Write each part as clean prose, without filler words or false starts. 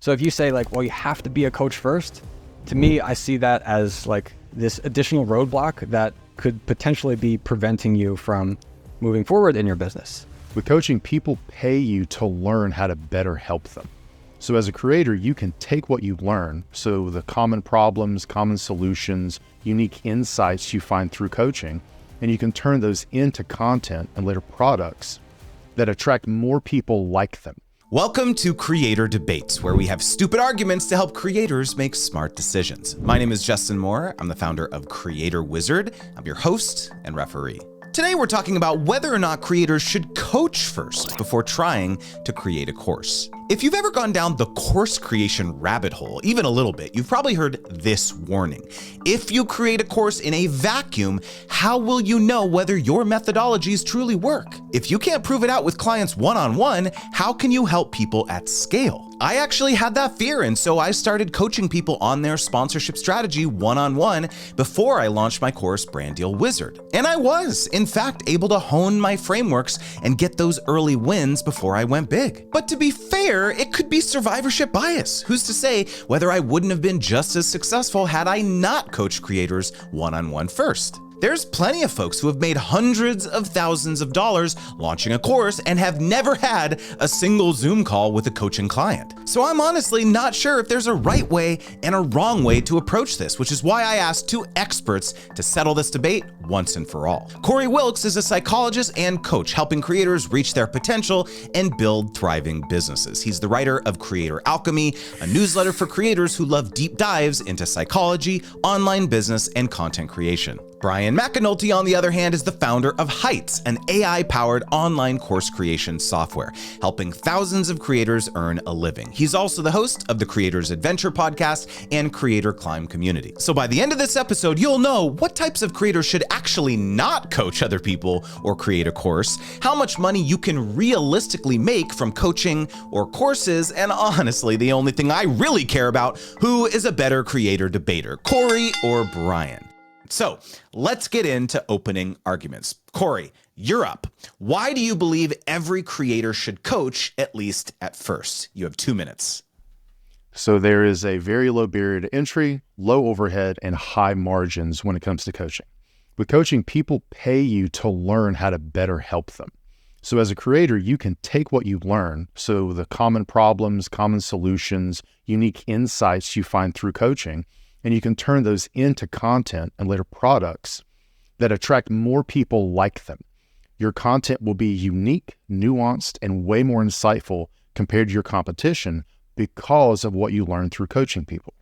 So if you say like, well, you have to be a coach first, to me, I see that as like this additional roadblock that could potentially be preventing you from moving forward in your business. With coaching, people pay you to learn how to better help them. So as a creator, you can take what you learn, so the common problems, common solutions, unique insights you find through coaching, and you can turn those into content and later products that attract more people like them. Welcome to Creator Debates, where we have stupid arguments to help creators make smart decisions. My name is Justin Moore. I'm the founder of Creator Wizard. I'm your host and referee. Today, we're talking about whether or not creators should coach first before trying to create a course. If you've ever gone down the course creation rabbit hole, even a little bit, you've probably heard this warning. If you create a course in a vacuum, how will you know whether your methodologies truly work? If you can't prove it out with clients one-on-one, how can you help people at scale? I actually had that fear, and so I started coaching people on their sponsorship strategy one-on-one before I launched my course, Brand Deal Wizard. And I was, in fact, able to hone my frameworks and get those early wins before I went big. But to be fair, it could be survivorship bias. Who's to say whether I wouldn't have been just as successful had I not coached creators one-on-one first? There's plenty of folks who have made hundreds of thousands of dollars launching a course and have never had a single Zoom call with a coaching client. So I'm honestly not sure if there's a right way and a wrong way to approach this, which is why I asked two experts to settle this debate once and for all. Corey Wilkes is a psychologist and coach helping creators reach their potential and build thriving businesses. He's the writer of Creator Alchemy, a newsletter for creators who love deep dives into psychology, online business, and content creation. Brian McAnulty, on the other hand, is the founder of Heights, an AI-powered online course creation software, helping thousands of creators earn a living. He's also the host of the Creators Adventure podcast and Creator Climb community. So by the end of this episode, you'll know what types of creators should actually not coach other people or create a course, how much money you can realistically make from coaching or courses, and honestly, the only thing I really care about, who is a better creator debater, Corey or Brian? So let's get into opening arguments. Corey, you're up. Why do you believe every creator should coach, at least at first? You have 2 minutes. So there is a very low barrier to entry, low overhead, and high margins when it comes to coaching. With coaching, people pay you to learn how to better help them. So as a creator, you can take what you learn, so the common problems, common solutions, unique insights you find through coaching, and you can turn those into content and later products that attract more people like them. Your content will be unique, nuanced, and way more insightful compared to your competition because of what you learn through coaching people.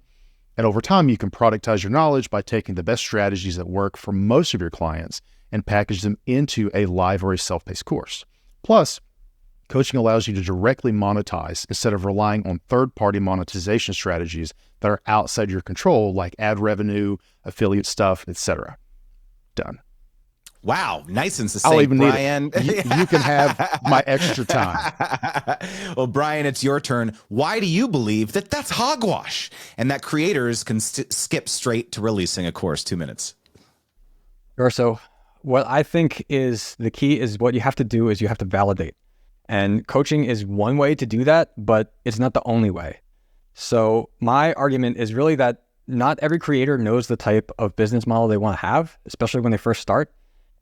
And over time, you can productize your knowledge by taking the best strategies that work for most of your clients and package them into a live or a self-paced course. Plus, coaching allows you to directly monetize instead of relying on third-party monetization strategies that are outside your control, like ad revenue, affiliate stuff, etc. Done. Wow, nice and succinct, I'll even Brian. Need it. You can have my extra time. Well, Brian, it's your turn. Why do you believe that that's hogwash and that creators can skip straight to releasing a course? 2 minutes. Sure. So what I think is the key is what you have to do is you have to validate. And coaching is one way to do that, but it's not the only way. So my argument is really that not every creator knows the type of business model they want to have, especially when they first start.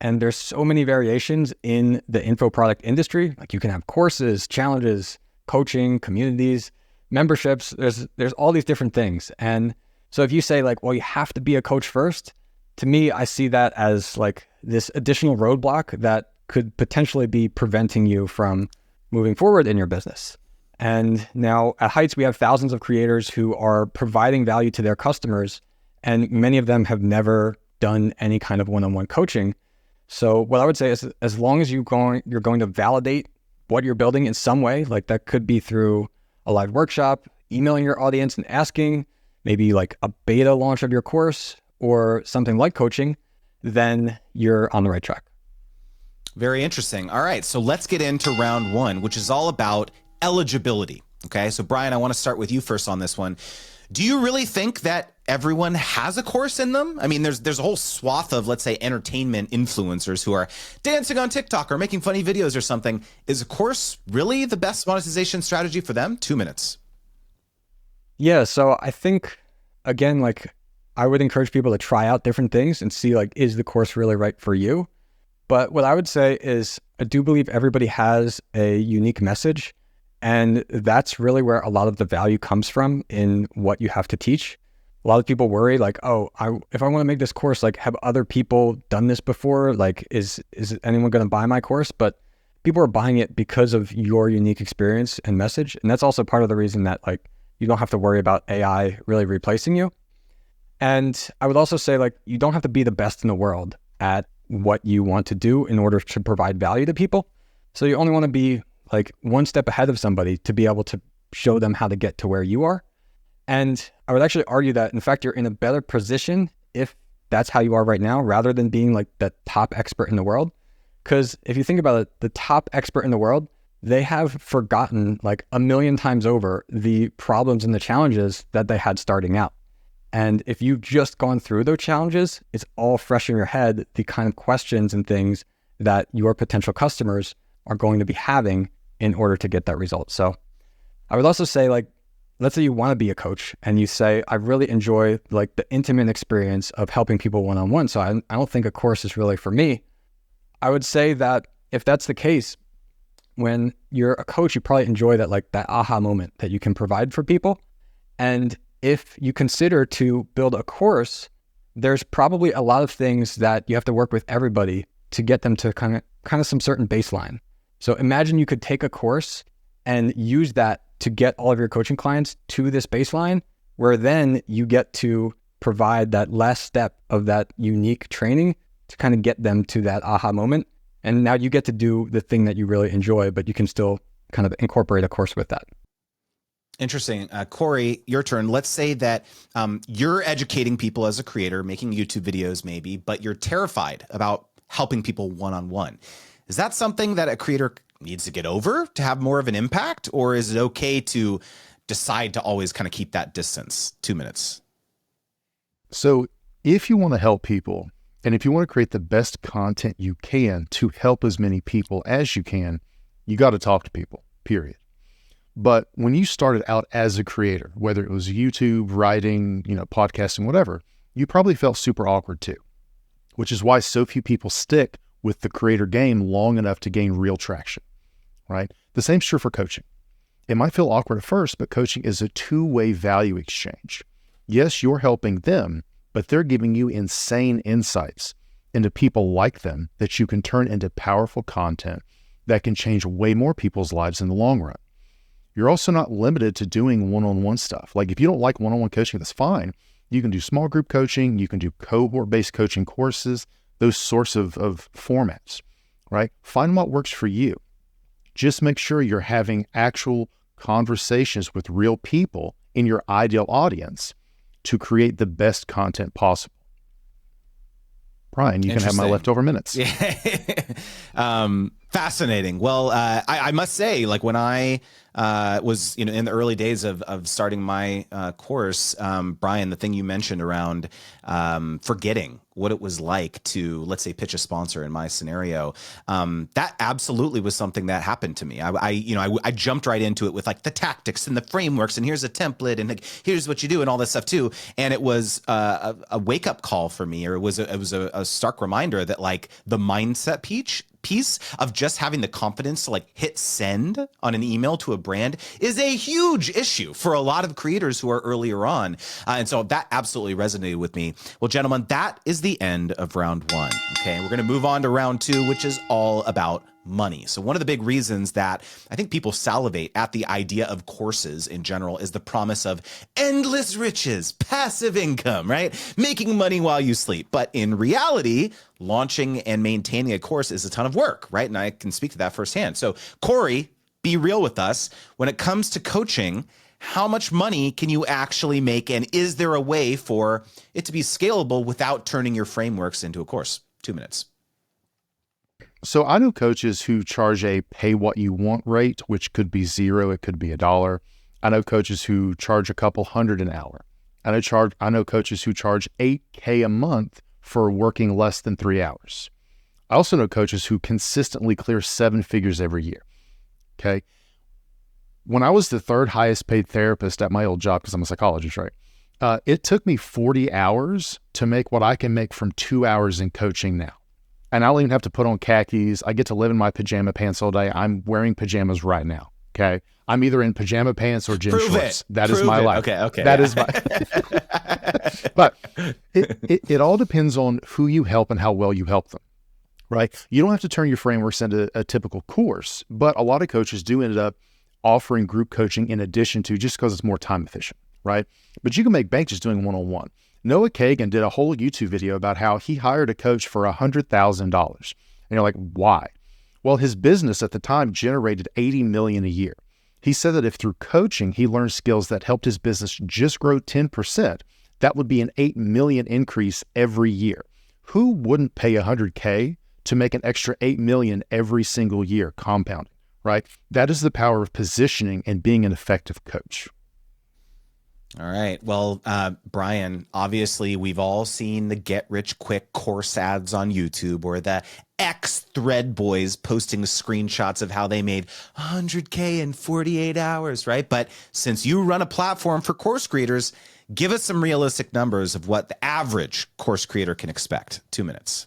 And there's so many variations in the info product industry. Like you can have courses, challenges, coaching, communities, memberships. There's all these different things. And so if you say like, well, you have to be a coach first, to me, I see that as like this additional roadblock that could potentially be preventing you from moving forward in your business. And now at Heights, we have thousands of creators who are providing value to their customers, and many of them have never done any kind of one-on-one coaching. So what I would say is, as long as you're going to validate what you're building in some way, like that could be through a live workshop, emailing your audience and asking, maybe like a beta launch of your course or something like coaching, then you're on the right track. Very interesting. All right, so let's get into round one, which is all about eligibility. Okay, so Brian, I want to start with you first on this one. Do you really think that everyone has a course in them? I mean, there's a whole swath of, let's say, entertainment influencers who are dancing on TikTok or making funny videos or something. Is a course really the best monetization strategy for them? 2 minutes. Yeah, so I think, again, like I would encourage people to try out different things and see like, is the course really right for you? But what I would say is I do believe everybody has a unique message. And that's really where a lot of the value comes from in what you have to teach. A lot of people worry like, oh, if I want to make this course, like have other people done this before? Like, is anyone going to buy my course? But people are buying it because of your unique experience and message. And that's also part of the reason that like you don't have to worry about AI really replacing you. And I would also say like you don't have to be the best in the world at what you want to do in order to provide value to people. So you only want to be like one step ahead of somebody to be able to show them how to get to where you are. And I would actually argue that, in fact, you're in a better position if that's how you are right now, rather than being like the top expert in the world. Because if you think about it, the top expert in the world, they have forgotten like a million times over the problems and the challenges that they had starting out. And if you've just gone through those challenges, it's all fresh in your head, the kind of questions and things that your potential customers are going to be having in order to get that result. So I would also say like, let's say you want to be a coach and you say, I really enjoy like the intimate experience of helping people one-on-one. So I don't think a course is really for me. I would say that if that's the case, when you're a coach, you probably enjoy that, like that aha moment that you can provide for people. And if you consider to build a course, there's probably a lot of things that you have to work with everybody to get them to kind of some certain baseline. So imagine you could take a course and use that to get all of your coaching clients to this baseline, where then you get to provide that last step of that unique training to kind of get them to that aha moment. And now you get to do the thing that you really enjoy, but you can still kind of incorporate a course with that. Interesting. Corey, your turn. Let's say that you're educating people as a creator, making YouTube videos maybe, but you're terrified about helping people one-on-one. Is that something that a creator needs to get over to have more of an impact? Or is it okay to decide to always kind of keep that distance? 2 minutes. So if you want to help people, and if you want to create the best content you can to help as many people as you can, you got to talk to people, period. But when you started out as a creator, whether it was YouTube, writing, podcasting, whatever, you probably felt super awkward too, which is why so few people stick with the creator game long enough to gain real traction, right? The same's true for coaching. It might feel awkward at first, but coaching is a two-way value exchange. Yes, you're helping them, but they're giving you insane insights into people like them that you can turn into powerful content that can change way more people's lives in the long run. You're also not limited to doing one-on-one stuff. Like if you don't like one-on-one coaching, that's fine. You can do small group coaching. You can do cohort-based coaching courses, those sorts of formats, right? Find what works for you. Just make sure you're having actual conversations with real people in your ideal audience to create the best content possible. Brian, you can have my leftover minutes. Yeah. Fascinating. Well, I must say, like when I was, in the early days of starting my course, Brian, the thing you mentioned around forgetting what it was like to, let's say, pitch a sponsor in my scenario, that absolutely was something that happened to me. I jumped right into it with like the tactics and the frameworks, and here's a template, and like, here's what you do, and all this stuff too. And it was a wake up call for me, or it was a stark reminder that like the mindset piece of just having the confidence to like hit send on an email to a brand is a huge issue for a lot of creators who are earlier on. And so that absolutely resonated with me. Well, gentlemen, that is the end of round one. Okay. We're going to move on to round two, which is all about money. So one of the big reasons that I think people salivate at the idea of courses in general is the promise of endless riches, passive income, right? Making money while you sleep. But in reality, launching and maintaining a course is a ton of work, right? And I can speak to that firsthand. So Corey, be real with us. When it comes to coaching, how much money can you actually make? And is there a way for it to be scalable without turning your frameworks into a course? 2 minutes. So I know coaches who charge a pay what you want rate, which could be $0, it could be $1. I know coaches who charge a couple $100 an hour. I know coaches who charge $8K a month for working less than 3 hours. I also know coaches who consistently clear 7 figures every year. Okay. When I was the third highest paid therapist at my old job, because I'm a psychologist, right? It took me 40 hours to make what I can make from 2 hours in coaching now. And I don't even have to put on khakis. I get to live in my pajama pants all day. I'm wearing pajamas right now. Okay. I'm either in pajama pants or gym shorts. That is my life. Okay. That is my, but it all depends on who you help and how well you help them, right? You don't have to turn your frameworks into a typical course, but a lot of coaches do end up offering group coaching in addition to, just because it's more time efficient, right? But you can make bank just doing one-on-one. Noah Kagan did a whole YouTube video about how he hired a coach for $100,000. And you're like, why? Well, his business at the time generated $80 million a year. He said that if through coaching, he learned skills that helped his business just grow 10%, that would be an $8 million increase every year. Who wouldn't pay $100K to make an extra $8 million every single year compounding, right? That is the power of positioning and being an effective coach. All right. Well, Brian, obviously we've all seen the get rich quick course ads on YouTube, or the Thread boys posting screenshots of how they made 100K in 48 hours, right? But since you run a platform for course creators, give us some realistic numbers of what the average course creator can expect. 2 minutes.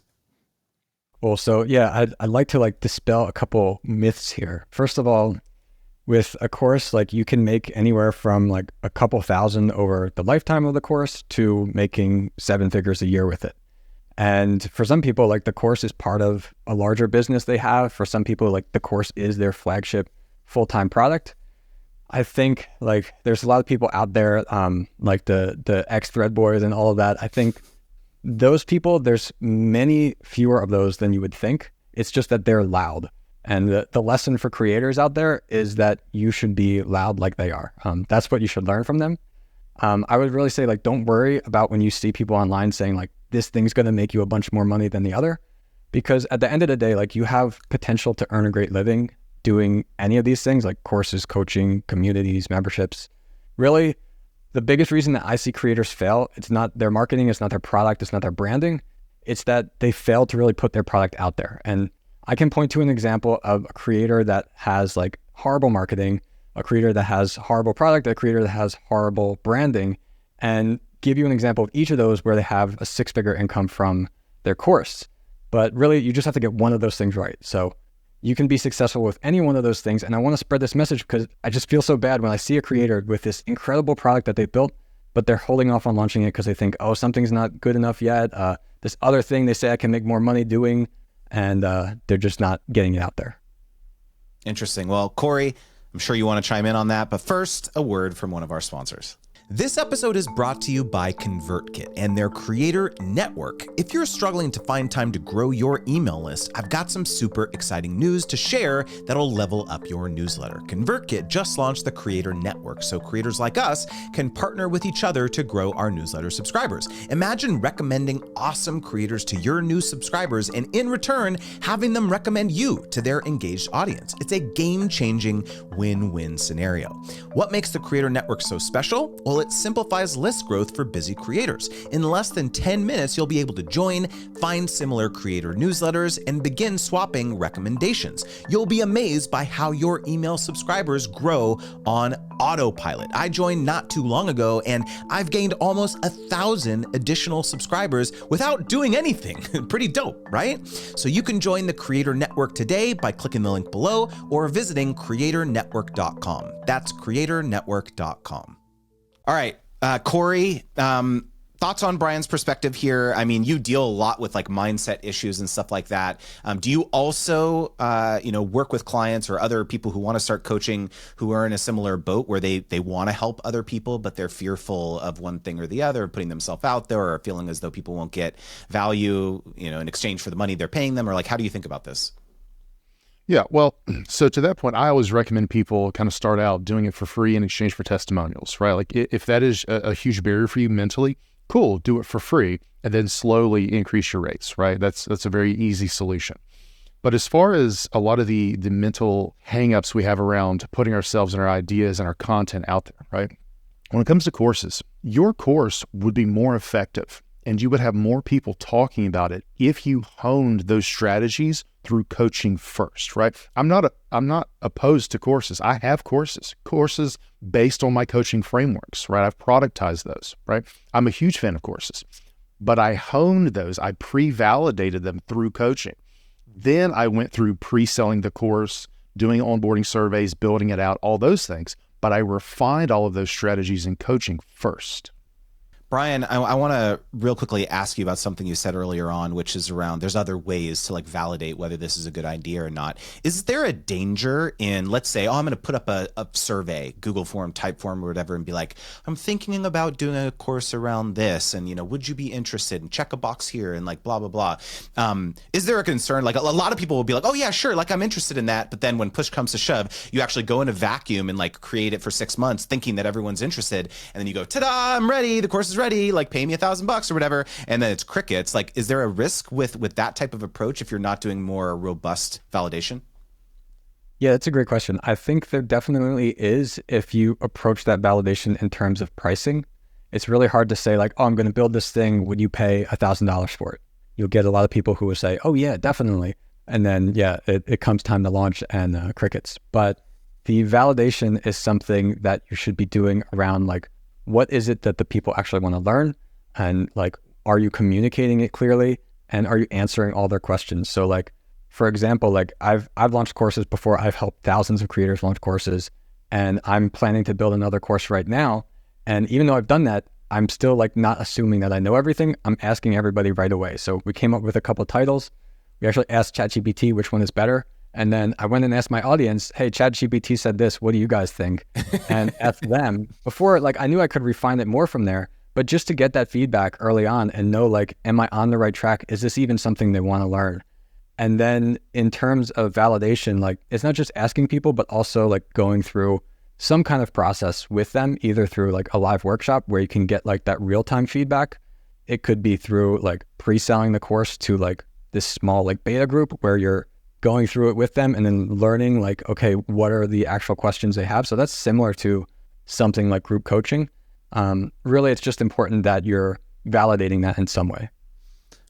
Well, so yeah, I'd like to dispel a couple myths here. First of all, with a course, you can make anywhere from a couple thousand over the lifetime of the course to making 7 figures a year with it. And for some people, the course is part of a larger business they have. For some people, the course is their flagship full-time product. I think there's a lot of people out there, the Thread boys and all of that. I think those people, there's many fewer of those than you would think. It's just that they're loud. And the lesson for creators out there is that you should be loud like they are. That's what you should learn from them. I would really say, don't worry about when you see people online saying this thing's going to make you a bunch more money than the other, because at the end of the day, you have potential to earn a great living doing any of these things, like courses, coaching, communities, memberships. Really, the biggest reason that I see creators fail, it's not their marketing, it's not their product, it's not their branding. It's that they fail to really put their product out there. And I can point to an example of a creator that has horrible marketing, a creator that has horrible product, a creator that has horrible branding, and give you an example of each of those where they have a 6-figure income from their course. But really, you just have to get one of those things right. So you can be successful with any one of those things. And I want to spread this message because I just feel so bad when I see a creator with this incredible product that they built, but they're holding off on launching it because they think, oh, something's not good enough yet. This other thing they say I can make more money doing, and they're just not getting it out there. Interesting. Well, Corey, I'm sure you want to chime in on that, but first, a word from one of our sponsors. This episode is brought to you by ConvertKit and their Creator Network. If you're struggling to find time to grow your email list, I've got some super exciting news to share that'll level up your newsletter. ConvertKit just launched the Creator Network, so creators like us can partner with each other to grow our newsletter subscribers. Imagine recommending awesome creators to your new subscribers and in return, having them recommend you to their engaged audience. It's a game-changing win-win scenario. What makes the Creator Network so special? Well, it simplifies list growth for busy creators. In less than 10 minutes, you'll be able to join, find similar creator newsletters, and begin swapping recommendations. You'll be amazed by how your email subscribers grow on autopilot. I joined not too long ago, and I've gained almost 1,000 additional subscribers without doing anything. Pretty dope, right? So you can join the Creator Network today by clicking the link below or visiting creatornetwork.com. That's creatornetwork.com. All right, Corey, thoughts on Brian's perspective here? I mean, you deal a lot with mindset issues and stuff like that. Do you also, work with clients or other people who want to start coaching who are in a similar boat where they want to help other people, but they're fearful of one thing or the other, putting themselves out there, or feeling as though people won't get value, in exchange for the money they're paying them? Or how do you think about this? Yeah, well, so to that point, I always recommend people kind of start out doing it for free in exchange for testimonials, right? If that is a huge barrier for you mentally, cool, do it for free and then slowly increase your rates, right? That's a very easy solution. But as far as a lot of the mental hangups we have around putting ourselves and our ideas and our content out there, right? When it comes to courses, your course would be more effective and you would have more people talking about it if you honed those strategies through coaching first, right? I'm not opposed to courses. I have courses based on my coaching frameworks, right? I've productized those, right? I'm a huge fan of courses, but I honed those. I pre-validated them through coaching. Then I went through pre-selling the course, doing onboarding surveys, building it out, all those things. But I refined all of those strategies in coaching first. Brian, I want to real quickly ask you about something you said earlier on, which is around there's other ways to like validate whether this is a good idea or not. Is there a danger in, let's say, I'm going to put up a survey, Google form, type form or whatever, and be like, I'm thinking about doing a course around this. And, would you be interested? And check a box here and like blah, blah, blah. Is there a concern? Like a lot of people will be like, oh yeah, sure. Like I'm interested in that. But then when push comes to shove, you actually go in a vacuum and like create it for 6 months thinking that everyone's interested. And then you go, ta-da, I'm ready. The course is ready, like pay me $1,000 or whatever, and then it's crickets. Like, is there a risk with that type of approach if you're not doing more robust validation? Yeah, that's a great question. I think there definitely is if you approach that validation in terms of pricing. It's really hard to say like, oh, I'm going to build this thing. Would you pay $1,000 for it? You'll get a lot of people who will say, oh yeah, definitely. And then, it comes time to launch and crickets. But the validation is something that you should be doing around like, what is it that the people actually want to learn? And like, are you communicating it clearly? And are you answering all their questions? So like, for example, like I've launched courses before. I've helped thousands of creators launch courses, and I'm planning to build another course right now. And even though I've done that, I'm still like not assuming that I know everything. I'm asking everybody right away. So we came up with a couple of titles. We actually asked ChatGPT which one is better. And then I went and asked my audience, hey, ChatGPT said this, what do you guys think? And asked them before, like I knew I could refine it more from there, but just to get that feedback early on and know like, am I on the right track? Is this even something they want to learn? And then in terms of validation, like it's not just asking people, but also like going through some kind of process with them, either through like a live workshop where you can get like that real-time feedback. It could be through like pre-selling the course to like this small like beta group where you're going through it with them and then learning like, okay, what are the actual questions they have? So that's similar to something like group coaching. Really, it's just important that you're validating that in some way.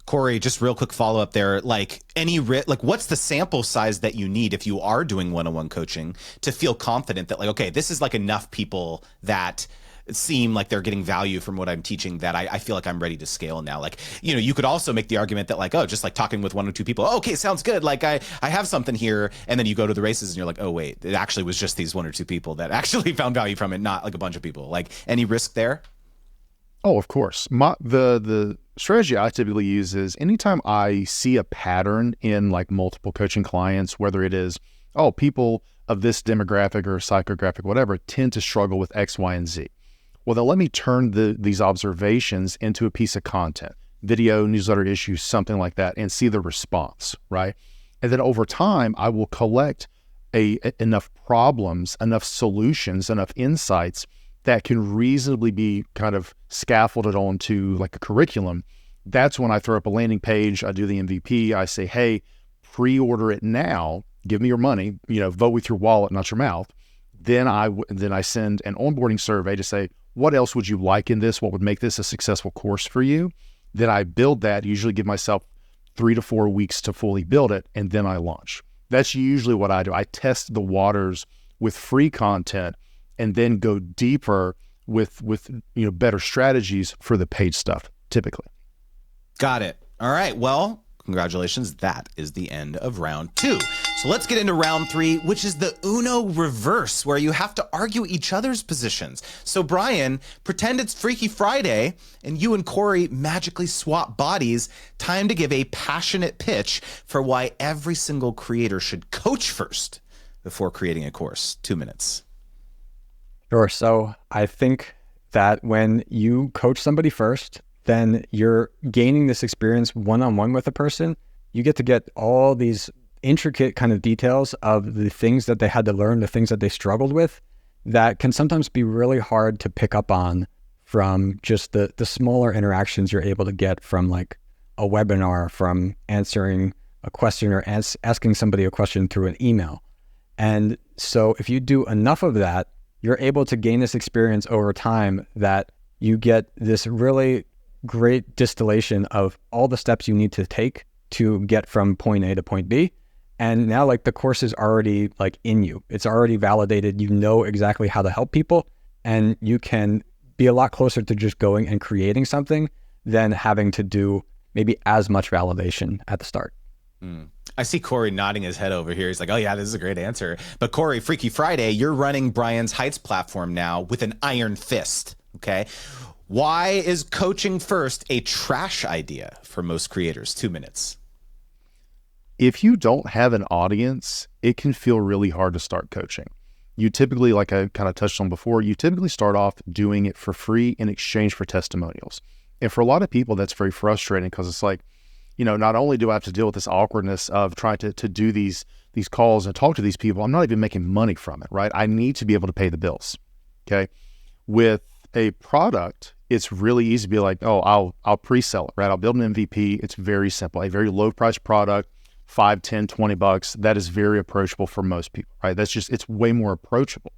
Corey, just real quick follow up there. Like what's the sample size that you need if you are doing one-on-one coaching to feel confident that like, okay, this is like enough people that seem like they're getting value from what I'm teaching that I feel like I'm ready to scale now. Like, you could also make the argument that like, oh, just like talking with one or two people, oh, okay, sounds good. Like I have something here. And then you go to the races and you're like, oh wait, it actually was just these one or two people that actually found value from it, not like a bunch of people. Like any risk there? Oh, of course. The strategy I typically use is anytime I see a pattern in like multiple coaching clients, whether it is, oh, people of this demographic or psychographic, whatever, tend to struggle with X, Y, and Z. Well, then let me turn these observations into a piece of content, video, newsletter issues, something like that, and see the response, right? And then over time, I will collect enough problems, enough solutions, enough insights that can reasonably be kind of scaffolded onto like a curriculum. That's when I throw up a landing page, I do the MVP, I say, hey, pre-order it now, give me your money, vote with your wallet, not your mouth. Then I send an onboarding survey to say, what else would you like in this? What would make this a successful course for you? Then I build that, usually give myself 3 to 4 weeks to fully build it, and then I launch. That's usually what I do. I test the waters with free content and then go deeper with better strategies for the paid stuff, typically. Got it. All right. Well, congratulations. That is the end of round 2. So let's get into round 3, which is the Uno reverse, where you have to argue each other's positions. So Brian, pretend it's Freaky Friday and you and Corey magically swap bodies. Time to give a passionate pitch for why every single creator should coach first before creating a course. 2 minutes. Sure. So I think that when you coach somebody first, then you're gaining this experience one-on-one with a person. You get to get all these intricate kind of details of the things that they had to learn, the things that they struggled with, that can sometimes be really hard to pick up on from just the smaller interactions you're able to get from like a webinar, from answering a question or asking somebody a question through an email. And so if you do enough of that, you're able to gain this experience over time that you get this really great distillation of all the steps you need to take to get from point A to point B. And now like the course is already like in you. It's already validated. You know exactly how to help people, and you can be a lot closer to just going and creating something than having to do maybe as much validation at the start. I see Corey nodding his head over here. He's like, oh yeah, this is a great answer. But Corey, Freaky Friday, you're running Brian's Heights platform now with an iron fist. Okay. Why is coaching first a trash idea for most creators? 2 minutes. If you don't have an audience, it can feel really hard to start coaching. You typically, like I kind of touched on before, you typically start off doing it for free in exchange for testimonials. And for a lot of people, that's very frustrating because it's like, not only do I have to deal with this awkwardness of trying to do these calls and talk to these people, I'm not even making money from it, right? I need to be able to pay the bills, okay? With a product, it's really easy to be like, oh, I'll pre-sell it, right? I'll build an MVP. It's very simple, a very low price product, $5, $10, $20. That is very approachable for most people, right? It's way more approachable.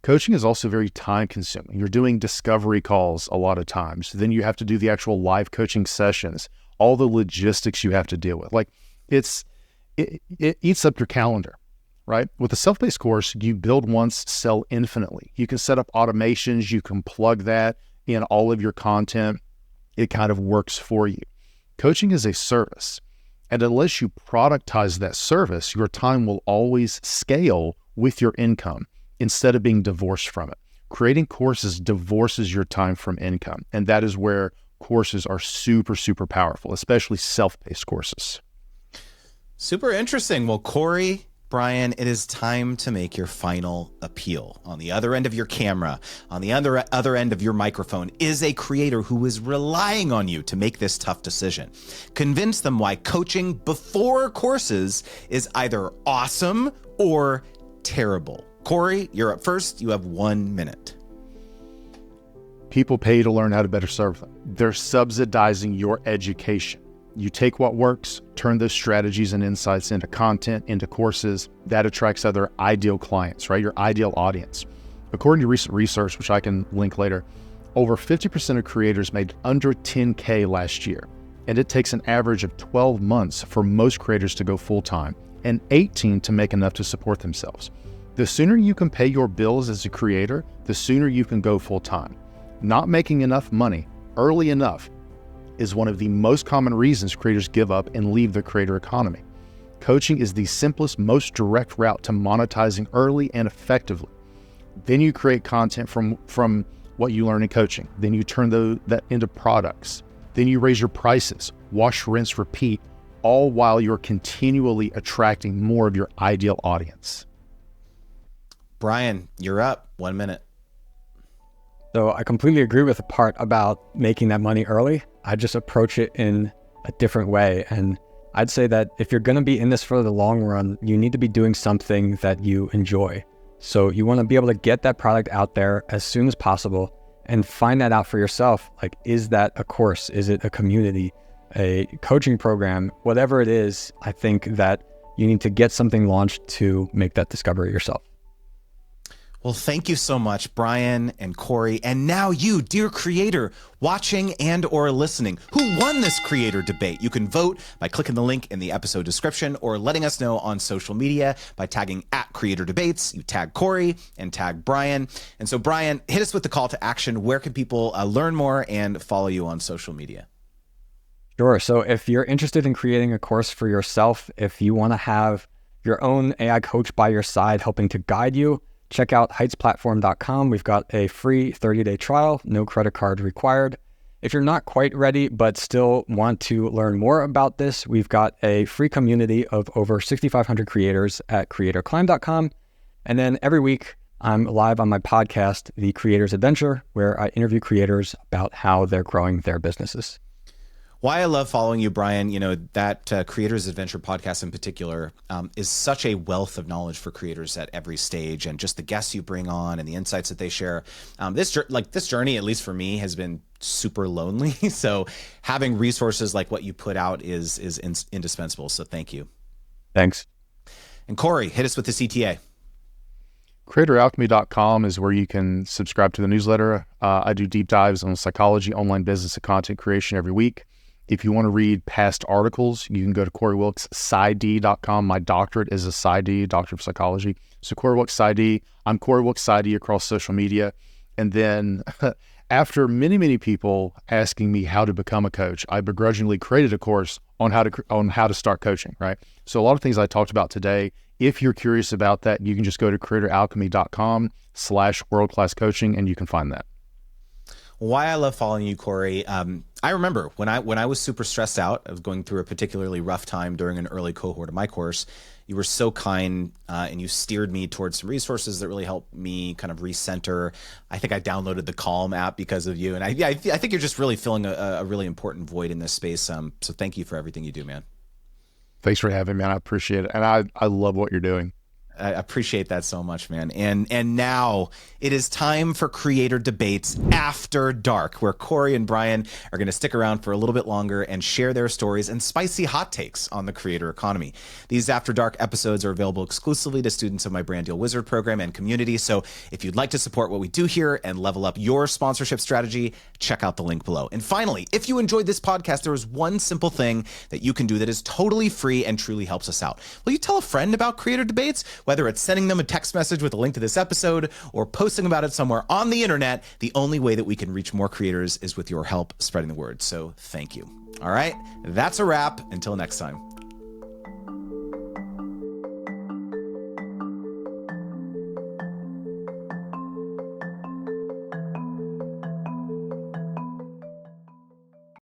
Coaching is also very time consuming. You're doing discovery calls a lot of times. Then you have to do the actual live coaching sessions, all the logistics you have to deal with. Like it eats up your calendar, right? With a self-paced course, you build once, sell infinitely. You can set up automations. You can plug that in all of your content. It kind of works for you. Coaching is a service. And unless you productize that service, your time will always scale with your income instead of being divorced from it. Creating courses divorces your time from income. And that is where courses are super, super powerful, especially self-paced courses. Super interesting. Well, Corey, Brian, it is time to make your final appeal. On the other end of your camera, on the other end of your microphone is a creator who is relying on you to make this tough decision. Convince them why coaching before courses is either awesome or terrible. Corey, you're up first. You have 1 minute. People pay to learn how to better serve them. They're subsidizing your education. You take what works, turn those strategies and insights into content, into courses. That attracts other ideal clients, right? Your ideal audience. According to recent research, which I can link later, over 50% of creators made under 10K last year. And it takes an average of 12 months for most creators to go full-time and 18 to make enough to support themselves. The sooner you can pay your bills as a creator, the sooner you can go full-time. Not making enough money early enough is one of the most common reasons creators give up and leave the creator economy. Coaching is the simplest, most direct route to monetizing early and effectively. Then you create content from what you learn in coaching. Then you turn that into products. Then you raise your prices, wash, rinse, repeat, all while you're continually attracting more of your ideal audience. Brian, you're up. 1 minute. So I completely agree with the part about making that money early. I just approach it in a different way. And I'd say that if you're going to be in this for the long run, you need to be doing something that you enjoy. So you want to be able to get that product out there as soon as possible and find that out for yourself. Like, is that a course? Is it a community, a coaching program? Whatever it is, I think that you need to get something launched to make that discovery yourself. Well, thank you so much, Brian and Corey. And now you, dear creator, watching and or listening, who won this creator debate. You can vote by clicking the link in the episode description or letting us know on social media by tagging @CreatorDebates. You tag Corey and tag Brian. And so, Brian, hit us with the call to action. Where can people learn more and follow you on social media? Sure. So if you're interested in creating a course for yourself, if you want to have your own AI coach by your side helping to guide you, check out heightsplatform.com. We've got a free 30-day trial, no credit card required. If you're not quite ready, but still want to learn more about this, we've got a free community of over 6,500 creators at creatorclimb.com. And then every week, I'm live on my podcast, The Creator's Adventure, where I interview creators about how they're growing their businesses. Why I love following you, Brian, that Creator's Adventure podcast in particular is such a wealth of knowledge for creators at every stage, and just the guests you bring on and the insights that they share. This journey, at least for me, has been super lonely. So having resources like what you put out is indispensable. So thank you. Thanks. And Corey, hit us with the CTA. CreatorAlchemy.com is where you can subscribe to the newsletter. I do deep dives on psychology, online business, and content creation every week. If you want to read past articles, you can go to CoreyWilkesPsyD.com. My doctorate is a PsyD, Doctor of Psychology. So Corey Wilkes PsyD. I'm Corey Wilkes PsyD across social media. And then after many people asking me how to become a coach, I begrudgingly created a course on how to start coaching, right? So a lot of things I talked about today, if you're curious about that, you can just go to creatoralchemy.com/world-class-coaching and you can find that. Why I love following you, Corey. I remember when I was super stressed out, I was going through a particularly rough time during an early cohort of my course. You were so kind and you steered me towards some resources that really helped me kind of recenter. I think I downloaded the Calm app because of you. And I think you're just really filling a really important void in this space. So thank you for everything you do, man. Thanks for having me, man. I appreciate it. And I love what you're doing. I appreciate that so much, man. And now it is time for Creator Debates After Dark, where Corey and Brian are going to stick around for a little bit longer and share their stories and spicy hot takes on the creator economy. These After Dark episodes are available exclusively to students of my Brand Deal Wizard program and community. So if you'd like to support what we do here and level up your sponsorship strategy, check out the link below. And finally, if you enjoyed this podcast, there is one simple thing that you can do that is totally free and truly helps us out. Will you tell a friend about Creator Debates? Whether it's sending them a text message with a link to this episode or posting about it somewhere on the internet, the only way that we can reach more creators is with your help spreading the word. So thank you. All right, that's a wrap. Until next time.